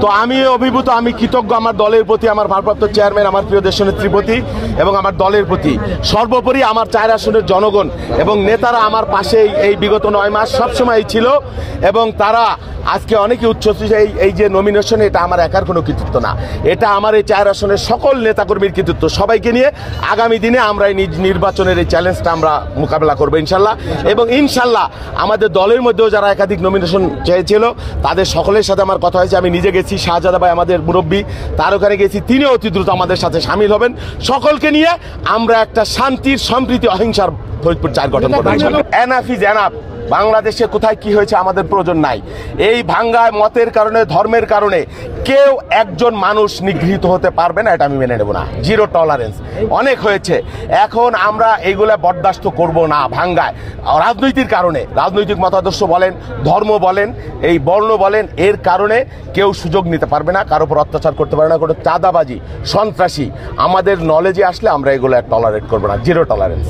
তো আমি অভিভূত, আমি কৃতজ্ঞ আমার দলের প্রতি, আমার ভারপ্রাপ্ত চেয়ারম্যান, আমার প্রিয় দেশনেত্রীর প্রতি এবং আমার দলের প্রতি। সর্বোপরি আমার 4 আসনের জনগণ এবং নেতারা আমার পাশে এই বিগত 9 মাস সবসময় ছিল এবং তারা আজকে অনেকে উচ্ছ্বসিত। এই যে নমিনেশন, এটা আমার একার কোনো কৃতিত্ব না, এটা আমার এই 4 আসনের সকল নেতাকর্মীর কৃতিত্ব। সবাইকে নিয়ে আগামী দিনে আমরা এই নির্বাচনের এই চ্যালেঞ্জটা আমরা মোকাবেলা করবো ইনশাল্লাহ। এবং ইনশাল্লাহ আমাদের দলের মধ্যেও যারা একাধিক নমিনেশন চেয়েছিল তাদের সকলের সাথে আমার কথা হয়েছে। আমি নিজে গেছি, শাহজাদা ভাই আমাদের মুরব্বী, তার ওখানে গেছি, তিনিও অতি দ্রুত আমাদের সাথে সামিল হবেন। সকলকে নিয়ে আমরা একটা শান্তির, সম্প্রীতি, অহিংসার ফরিদপুর 4 গঠন করবো। Enough is enough. বাংলাদেশে কোথায় কি হয়েছে আমাদের প্রয়োজন নাই। এই ভাঙ্গায় মতের কারণে, ধর্মের কারণে কেউ একজন মানুষ নিগৃহীত হতে পারবে না, এটা আমি মেনে নেব না। Zero tolerance. অনেক হয়েছে, এখন আমরা এইগুলা বরদাস্ত করব না। ভাঙ্গায় রাজনৈতিক কারণে, রাজনৈতিক মতাদর্শ বলেন, ধর্ম বলেন, এই বর্ণ বলেন, এর কারণে কেউ সুযোগ নিতে পারবে না, কারোর উপর অত্যাচার করতে পারবে না, কোনো চাঁদাবাজি, সন্ত্রাসী আমাদের নলেজে আসলে আমরা এগুলো টলারেট করবো না। Zero tolerance.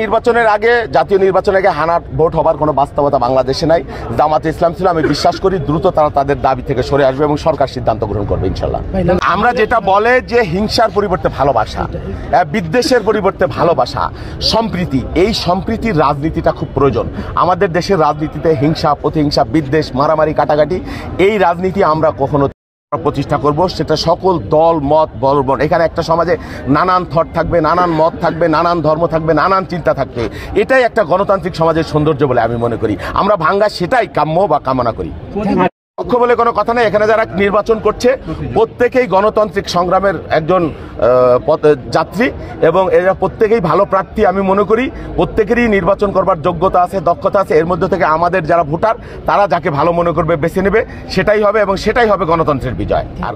নির্বাচনের আগে, জাতীয় নির্বাচনের আগে হানার ভোট হবার কোনো বাস্তবতা বাংলাদেশে নাই। জামাতে ইসলাম ছিল, আমি বিশ্বাস করি দ্রুত তারা তাদের দাবি থেকে সরে আসবে এবং সরকার সিদ্ধান্ত গ্রহণ করবে ইনশাল্লাহ। আমরা যেটা বলে যে হিংসার পরিবর্তে ভালোবাসা, বিদ্বেষের পরিবর্তে ভালোবাসা, সম্প্রীতি, এই সম্প্রীতির রাজনীতিটা খুব প্রয়োজন। আমাদের দেশের রাজনীতিতে হিংসা, প্রতিহিংসা, বিদ্বেষ, মারামারি, কাটাকাটি, এই রাজনীতি আমরা কখনো প্রতিষ্ঠা করব। সেটা সকল দল, মত, বর্ণ। এখানে একটা সমাজে নানান থট থাকবে, নানান মত থাকবে, নানান ধর্ম থাকবে, নানান চিন্তা থাকবে। এটাই একটা গণতান্ত্রিক সমাজের সৌন্দর্য বলে আমি মনে করি। আমরা ভাঙ্গা সেটাই কাম্য বা কামনা করি। পক্ষ বলে কোনো কথা নেই। এখানে যারা নির্বাচন করছে প্রত্যেকেই গণতান্ত্রিক সংগ্রামের একজন যাত্রী এবং এরা প্রত্যেকেই ভালো প্রার্থী। আমি মনে করি প্রত্যেকেরই নির্বাচন করবার যোগ্যতা আছে, দক্ষতা আছে। এর মধ্যে থেকে আমাদের যারা ভোটার তারা যাকে ভালো মনে করবে বেছে নেবে, সেটাই হবে এবং সেটাই হবে গণতন্ত্রের বিজয়। আর